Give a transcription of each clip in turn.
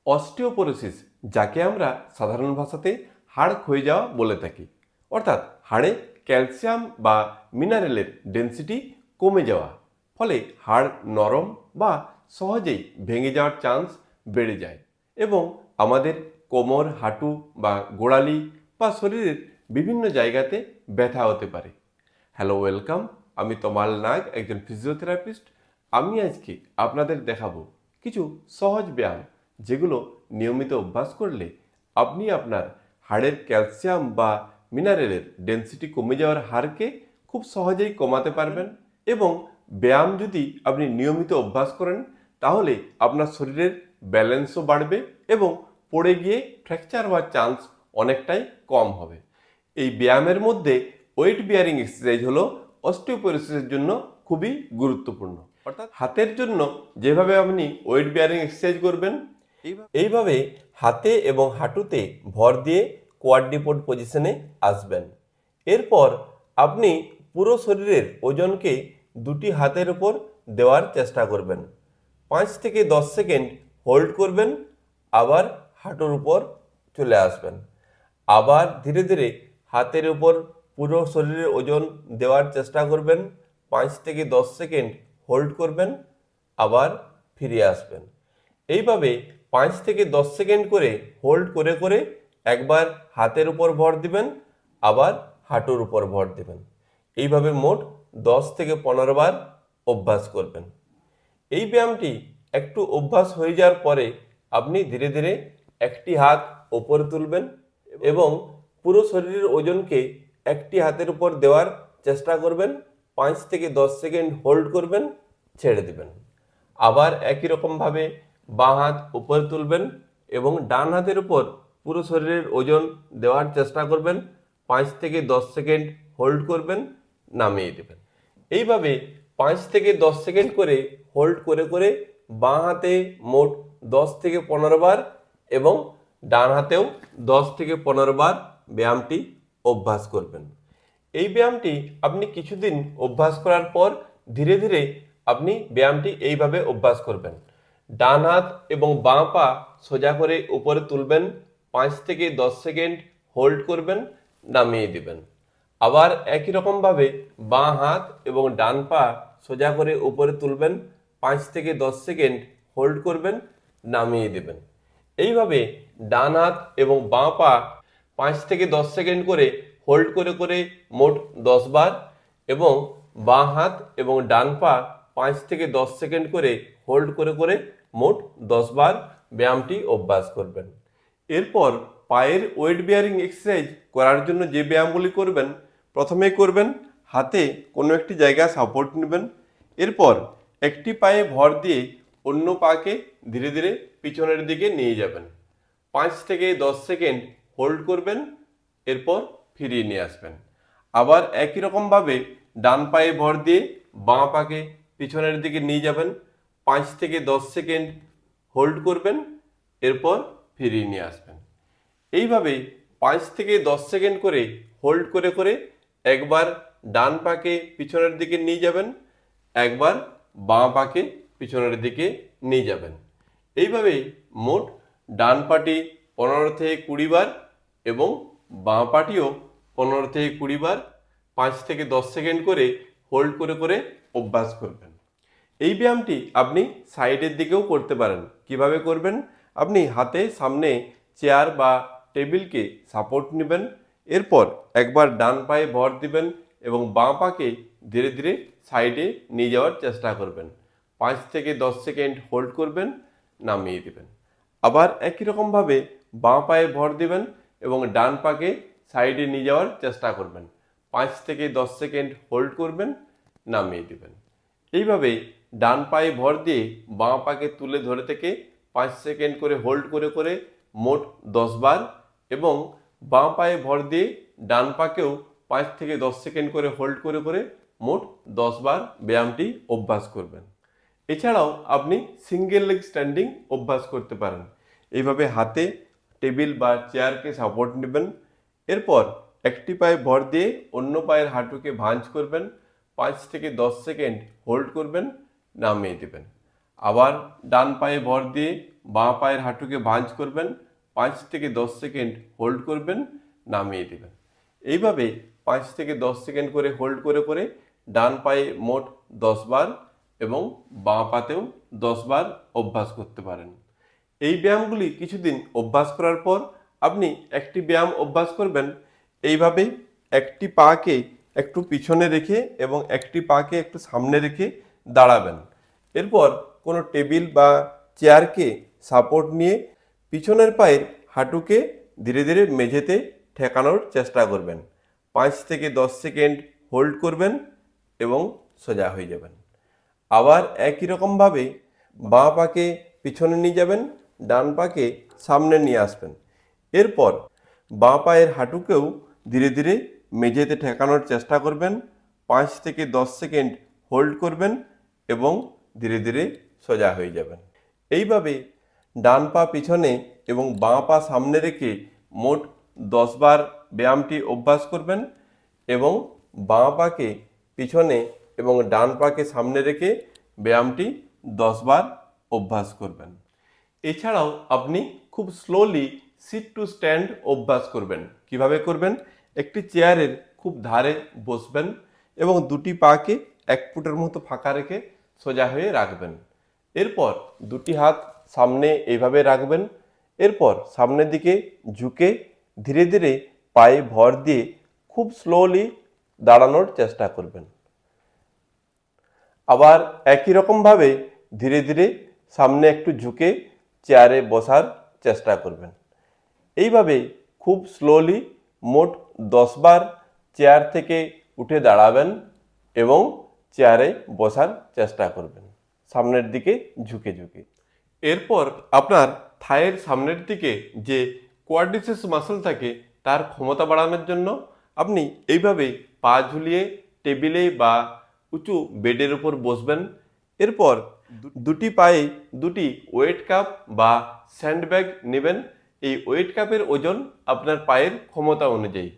Osteoporosis, যাকে আমরা সাধারণ ভাষাতে হাড় ক্ষয়ে যাওয়া বলে থাকি, অর্থাৎ হাড়ে ক্যালসিয়াম বা মিনারেলের ডেন্সিটি কমে যাওয়া, ফলে হাড় নরম বা সহজেই ভেঙে যাওয়ার চান্স বেড়ে যায় এবং আমাদের কোমর, হাঁটু বা গোড়ালি বা শরীরের বিভিন্ন জায়গাতে ব্যথা হতে পারে। Hello, welcome. আমি তমাল নাগ, একজন ফিজিওথেরাপিস্ট। আমি আজকে আপনাদের দেখাবো কিছু সহজ ব্যায়াম, যেগুলো নিয়মিত অভ্যাস করলে আপনি আপনার হাড়ের ক্যালসিয়াম বা মিনারেলের ডেন্সিটি কমে যাওয়ার হারকে খুব সহজেই কমাতে পারবেন। এবং ব্যায়াম যদি আপনি নিয়মিত অভ্যাস করেন, তাহলে আপনার শরীরের ব্যালেন্সও বাড়বে এবং পড়ে গিয়ে ফ্র্যাকচার হওয়ার চান্স অনেকটাই কম হবে। এই ব্যায়ামের মধ্যে ওয়েট বিয়ারিং এক্সারসাইজ হলো অস্টিওপোরোসিসের জন্য খুবই গুরুত্বপূর্ণ। অর্থাৎ হাতের জন্য যেভাবে আপনি ওয়েট বিয়ারিং এক্সারসাইজ করবেন, এইভাবে হাতে এবং হাঁটুতে ভর দিয়ে কোয়াড্রিপড পজিশনে আসবেন। এরপর আপনি পুরো শরীরের ওজনকে দুটি হাতের উপর দেওয়ার চেষ্টা করবেন। 5 থেকে 10 সেকেন্ড হোল্ড করবেন, আবার হাঁটুর উপর চলে আসবেন। আবার ধীরে ধীরে হাতের উপর পুরো শরীরের ওজন দেওয়ার চেষ্টা করবেন। 5 থেকে 10 সেকেন্ড হোল্ড করবেন, আবার ফিরে আসবেন। এইভাবে 5 থেকে 10 সেকেন্ড করে হোল্ড করে করে একবার হাতের উপর ভর দিবেন, আবার হাঁটুর উপর ভর দিবেন। এইভাবে মোট 10 থেকে 15 বার অভ্যাস করবেন। এই ব্যায়ামটি একটু অভ্যাস হয়ে যাওয়ার পরে আপনি ধীরে ধীরে একটি হাত ওপরে তুলবেন এবং পুরো শরীরের ওজনকে একটি হাতের উপর দেওয়ার চেষ্টা করবেন। 5 থেকে 10 সেকেন্ড হোল্ড করবেন, ছেড়ে দিবেন। আবার একই রকমভাবে বাঁ হাত উপরে তুলবেন এবং ডান হাতের উপর পুরো শরীরের ওজন দেওয়ার চেষ্টা করবেন। 5 থেকে 10 সেকেন্ড হোল্ড করবেন, নামিয়ে দেবেন। এইভাবে 5 থেকে 10 সেকেন্ড করে হোল্ড করে করে বাঁ হাতে মোট 10 থেকে 15 বার এবং ডান হাতেও 10 থেকে 15 বার ব্যায়ামটি অভ্যাস করবেন। এই ব্যায়ামটি আপনি কিছুদিন অভ্যাস করার পর ধীরে ধীরে আপনি ব্যায়ামটি এইভাবে অভ্যাস করবেন। ডান হাত এবং বাঁ পা সোজা করে উপরে তুলবেন, 5 থেকে 10 সেকেন্ড হোল্ড করবেন, নামিয়ে দিবেন। আবার একই রকমভাবে বাঁ হাত এবং ডান পা সোজা করে উপরে তুলবেন, 5 থেকে 10 সেকেন্ড হোল্ড করবেন, নামিয়ে দেবেন। এইভাবে ডান হাত এবং বাঁ পা 5 থেকে 10 সেকেন্ড করে হোল্ড করে করে মোট 10 বার এবং বাঁ হাত এবং ডান পা 5 থেকে 10 সেকেন্ড করে হোল্ড করে করে মোট 10 বার ব্যায়ামটি অভ্যাস করবেন। এরপর পায়ের ওয়েট বিয়ারিং এক্সারসাইজ করার জন্য যে ব্যায়ামগুলি করবেন, প্রথমে করবেন হাতে কোনো একটি জায়গায় সাপোর্ট নেবেন। এরপর একটি পায়ে ভর দিয়ে অন্য পাকে ধীরে ধীরে পিছনের দিকে নিয়ে যাবেন। 5 থেকে 10 সেকেন্ড হোল্ড করবেন, এরপর ফিরিয়ে নিয়ে আসবেন। আবার একই রকমভাবে ডান পায়ে ভর দিয়ে বাঁ পাকে পিছনের দিকে নিয়ে যাবেন। 5 থেকে 10 সেকেন্ড হোল্ড করবেন, এরপর ফিরিয়ে নিয়ে আসবেন। এইভাবে 5 থেকে 10 সেকেন্ড করে হোল্ড করে করে একবার ডান পাকে পিছনের দিকে নিয়ে যাবেন, একবার বাঁ পাকে পিছনের দিকে নিয়ে যাবেন। এইভাবে মোট ডান পাটি 15 থেকে 20 বার এবং বাঁ পাটিও 15 থেকে 20 বার 5 থেকে 10 সেকেন্ড করে হোল্ড করে করে অভ্যাস করবেন। এই ব্যায়ামটি আপনি সাইডের দিকেও করতে পারেন। কিভাবে করবেন? আপনি হাতে সামনে চেয়ার বা টেবিলকে সাপোর্ট নেবেন, এরপর একবার ডান পায়ে ভর দিবেন এবং বাঁ পাকে ধীরে ধীরে সাইডে নিয়ে যাওয়ার চেষ্টা করবেন। 5 থেকে 10 সেকেন্ড হোল্ড করবেন, নামিয়ে দিবেন। আবার একই রকমভাবে বাঁ পায়ে ভর দিবেন এবং ডান পাকে সাইডে নিয়ে যাওয়ার চেষ্টা করবেন। 5 থেকে 10 সেকেন্ড হোল্ড করবেন, নামিয়ে দিবেন। এইভাবে ডান পায়ে ভর দিয়ে বাঁ পাকে তুলে ধরে থেকে 5 সেকেন্ড করে হোল্ড করে করে মোট 10 বার এবং বাঁ পায়ে ভর দিয়ে ডান পাকেও 5 থেকে 10 সেকেন্ড করে হোল্ড করে করে মোট 10 বার ব্যায়ামটি অভ্যাস করবেন। এছাড়াও আপনি সিঙ্গেল লেগ স্ট্যান্ডিং অভ্যাস করতে পারেন। এইভাবে হাতে টেবিল বা চেয়ারকে সাপোর্ট নেবেন, এরপর একটি পায়ে ভর দিয়ে অন্য পায়ের হাঁটুকে ভাঁজ করবেন, 5 থেকে 10 সেকেন্ড হোল্ড করবেন, নামিয়ে দেবেন। আবার ডান পায়ে ভর দিয়ে বাঁ পায়ের হাঁটুকে ভাঁজ করবেন, 5 থেকে 10 সেকেন্ড হোল্ড করবেন, নামিয়ে দেবেন। এইভাবে 5 থেকে 10 সেকেন্ড করে হোল্ড করে করে ডান পায়ে মোট 10 বার এবং বাঁ পাতেও 10 বার অভ্যাস করতে পারেন। এই ব্যায়ামগুলি কিছুদিন অভ্যাস করার পর আপনি একটি ব্যায়াম অভ্যাস করবেন, এইভাবে একটি পাকে একটু পিছনে রেখে এবং একটি পাকে একটু সামনে রেখে দাঁড়াবেন। এরপর কোনো টেবিল বা চেয়ারকে সাপোর্ট নিয়ে পিছনের পায়ের হাঁটুকে ধীরে ধীরে মেঝেতে ঠেকানোর চেষ্টা করবেন। 5 থেকে 10 সেকেন্ড হোল্ড করবেন এবং সোজা হয়ে যাবেন। আবার একই রকমভাবে বাঁ পাকে পিছনে নিয়ে যাবেন, ডান পাকে সামনে নিয়ে আসবেন। এরপর বাঁ পায়ের হাঁটুকেও ধীরে ধীরে মেঝেতে ঠেকানোর চেষ্টা করবেন, 5 থেকে 10 সেকেন্ড হোল্ড করবেন এবং ধীরে ধীরে সোজা হয়ে যাবেন। এইভাবে ডান পা পিছনে এবং বাঁ পা সামনে রেখে মোট 10 বার ব্যায়ামটি অভ্যাস করবেন এবং বাঁ পাকে পিছনে এবং ডান পাকে সামনে রেখে ব্যায়ামটি 10 বার অভ্যাস করবেন। এছাড়াও আপনি খুব স্লোলি সিট টু স্ট্যান্ড অভ্যাস করবেন। কিভাবে করবেন? একটি চেয়ারের খুব ধারে বসবেন এবং দুটি পাকে 1 ফুটের মতো ফাঁকা রেখে সোজা হয়ে রাখবেন। এরপর দুটি হাত সামনে এইভাবে রাখবেন। এরপর সামনের দিকে ঝুঁকে ধীরে ধীরে পায়ে ভর দিয়ে খুব স্লোলি দাঁড়ানোর চেষ্টা করবেন। আবার একই রকমভাবে ধীরে ধীরে সামনে একটু ঝুঁকে চেয়ারে বসার চেষ্টা করবেন। এইভাবে খুব স্লোলি মোট 10 বার চেয়ার থেকে উঠে দাঁড়াবেন এবং চেয়ারে বসার চেষ্টা করবেন সামনের দিকে ঝুঁকে ঝুঁকে। এরপর আপনার থায়ের সামনের দিকে যে কোয়াড্রিসেপস মাসল থাকে তার ক্ষমতা বাড়ানোর জন্য আপনি এইভাবে পা ঝুলিয়ে টেবিলে বা উঁচু বেডের উপর বসবেন। এরপর দুটি পায়ে দুটি ওয়েট কাপ বা স্যান্ডব্যাগ নেবেন। এই ওয়েট কাপের ওজন আপনার পায়ের ক্ষমতা অনুযায়ী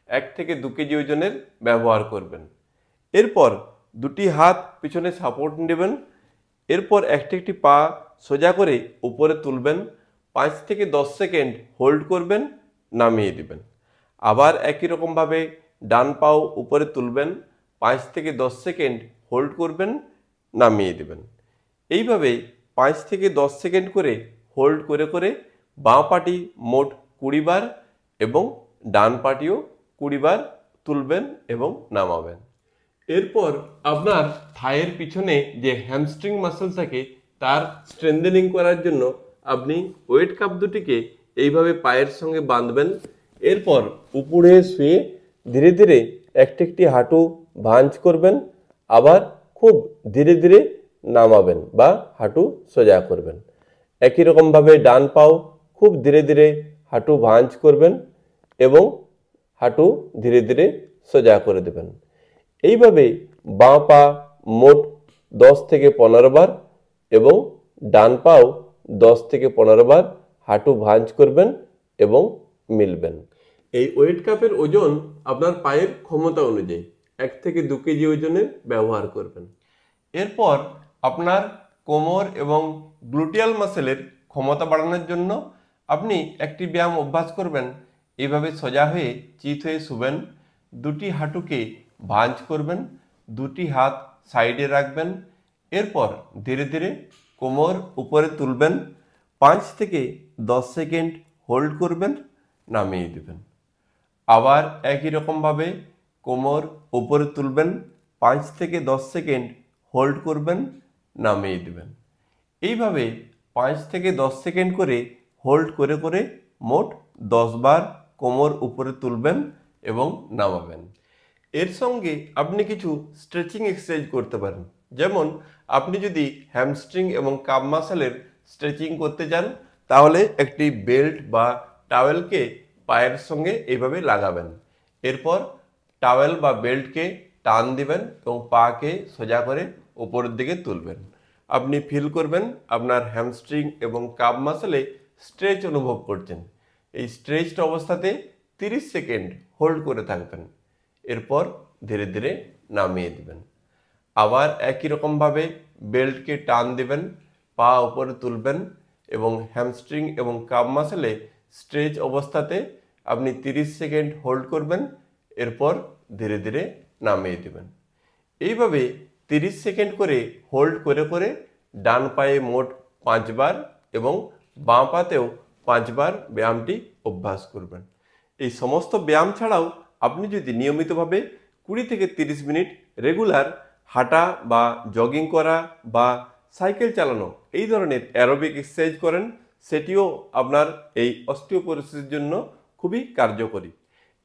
1 থেকে 2 কেজি ওজনের ব্যবহার করবেন। এরপর দুটি হাত পিছনে সাপোর্ট নেবেন। এরপর একটি পা সোজা করে উপরে তুলবেন, 5 থেকে 10 সেকেন্ড হোল্ড করবেন, নামিয়ে দিবেন। আবার একই রকমভাবে ডান পাও উপরে তুলবেন, 5 থেকে 10 সেকেন্ড হোল্ড করবেন, নামিয়ে দেবেন। এইভাবে 5 থেকে 10 সেকেন্ড করে হোল্ড করে করে বাঁ পাটি মোট 20 বার এবং ডান পাটিও 20 বার তুলবেন এবং নামাবেন। এরপর আপনার থায়ের পিছনে যে হ্যামস্ট্রিং মাসল থাকে তার স্ট্রেংথেনিং করার জন্য আপনি ওয়েট কাপ দুটিকে এইভাবে পায়ের সঙ্গে বাঁধবেন। এরপর উপরে শুয়ে ধীরে ধীরে একটি হাঁটু ভাঁজ করবেন, আবার খুব ধীরে ধীরে নামাবেন বা হাঁটু সোজা করবেন। একই রকমভাবে ডান পাও খুব ধীরে ধীরে হাঁটু ভাঁজ করবেন এবং হাঁটু ধীরে ধীরে সোজা করে দেবেন। এইভাবে বাঁ পা মোট 10 থেকে 15 বার এবং ডান পাও 10 থেকে 15 বার হাঁটু ভাঁজ করবেন এবং মিলবেন। এই ওয়েট কাপের ওজন আপনার পায়ের ক্ষমতা অনুযায়ী 1 থেকে 2 কেজি ওজনের ব্যবহার করবেন। এরপর আপনার কোমর এবং গ্লুটিয়াল মাসেলের ক্ষমতা বাড়ানোর জন্য আপনি একটি ব্যায়াম অভ্যাস করবেন। এইভাবে সোজা হয়ে চিত হয়ে শুবেন, দুটি হাঁটুকে ভাঁজ করবেন, দুটি হাত সাইডে রাখবেন। এরপর ধীরে ধীরে কোমর উপরে তুলবেন, 5 থেকে 10 সেকেন্ড হোল্ড করবেন, নামিয়ে দেবেন। আবার একই রকমভাবে কোমর উপরে তুলবেন, 5 থেকে 10 সেকেন্ড হোল্ড করবেন, নামিয়ে দেবেন। এইভাবে 5 থেকে 10 সেকেন্ড করে হোল্ড করে করে মোট 10 বার কোমর উপরে তুলবেন এবং নামাবেন। এর সঙ্গে আপনি কিছু স্ট্রেচিং এক্সারসাইজ করতে পারেন। যেমন আপনি যদি হ্যামস্ট্রিং এবং কাপ মাসেলের স্ট্রেচিং করতে চান তাহলে একটি বেল্ট বা টাওয়েলকে পায়ের সঙ্গে এইভাবে লাগাবেন। এরপর টাওয়েল বা বেল্টকে টান দিবেন এবং পাকে সোজা করে উপরের দিকে তুলবেন। আপনি ফিল করবেন আপনার হ্যামস্ট্রিং এবং কাপ মাসেলে স্ট্রেচ অনুভব করছেন। এই স্ট্রেচড অবস্থাতে 30 সেকেন্ড হোল্ড করে থাকবেন। এরপর ধীরে ধীরে নামিয়ে দিবেন। আবার একই রকমভাবে বেল্টকে টান দিবেন, পা উপরে তুলবেন এবং হ্যামস্ট্রিং এবং কাপ মাসেলে স্ট্রেচ অবস্থাতে আপনি 30 সেকেন্ড হোল্ড করবেন, এরপর ধীরে ধীরে নামিয়ে দেবেন। এইভাবে 30 সেকেন্ড করে হোল্ড করে করে ডান পায়ে মোট 5 বার এবং বাঁ পাতেও 5 বার ব্যায়ামটি অভ্যাস করবেন। এই সমস্ত ব্যায়াম ছাড়াও আপনি যদি নিয়মিতভাবে 20 থেকে 30 মিনিট রেগুলার হাঁটা বা জগিং করা বা সাইকেল চালানো, এই ধরনের অ্যারোবিক এক্সারসাইজ করেন, সেটিও আপনার এই অস্টিওপোরোসিসের জন্য খুবই কার্যকরী।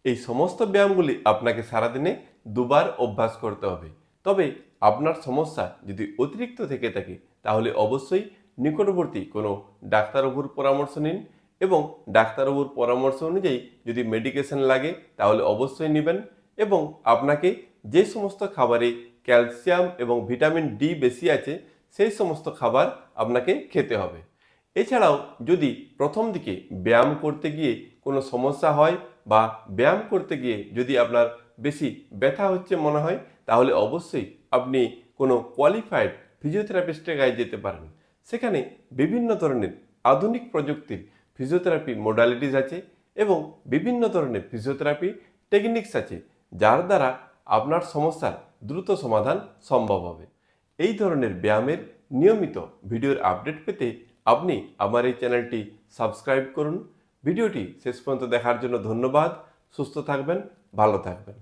এই সমস্ত ব্যায়ামগুলি আপনাকে সারাদিনে 2 বার অভ্যাস করতে হবে। তবে আপনার সমস্যা যদি অতিরিক্ত থেকে থাকে তাহলে অবশ্যই নিকটবর্তী কোনো ডাক্তারবাবুর পরামর্শ নিন এবং ডাক্তারবাবুর পরামর্শ অনুযায়ী যদি মেডিকেশন লাগে তাহলে অবশ্যই নেবেন এবং আপনাকে যে সমস্ত খাবারে ক্যালসিয়াম এবং ভিটামিন ডি বেশি আছে সেই সমস্ত খাবার আপনাকে খেতে হবে। এছাড়াও যদি প্রথম দিকে ব্যায়াম করতে গিয়ে কোনো সমস্যা হয় বা ব্যায়াম করতে গিয়ে যদি আপনার বেশি ব্যথা হচ্ছে মনে হয় তাহলে অবশ্যই আপনি কোনো কোয়ালিফাইড ফিজিওথেরাপিস্টের কাছে যেতে পারেন। সেখানে বিভিন্ন ধরনের আধুনিক প্রযুক্তির ফিজিওথেরাপি মডালিটিস আছে এবং বিভিন্ন ধরনের ফিজিওথেরাপি টেকনিক্স আছে যার দ্বারা আপনার সমস্যার দ্রুত সমাধান সম্ভব হবে। এই ধরনের ব্যায়ামের নিয়মিত ভিডিওর আপডেট পেতে আপনি আমার এই চ্যানেলটি সাবস্ক্রাইব করুন। ভিডিওটি শেষ পর্যন্ত দেখার জন্য ধন্যবাদ। সুস্থ থাকবেন, ভালো থাকবেন।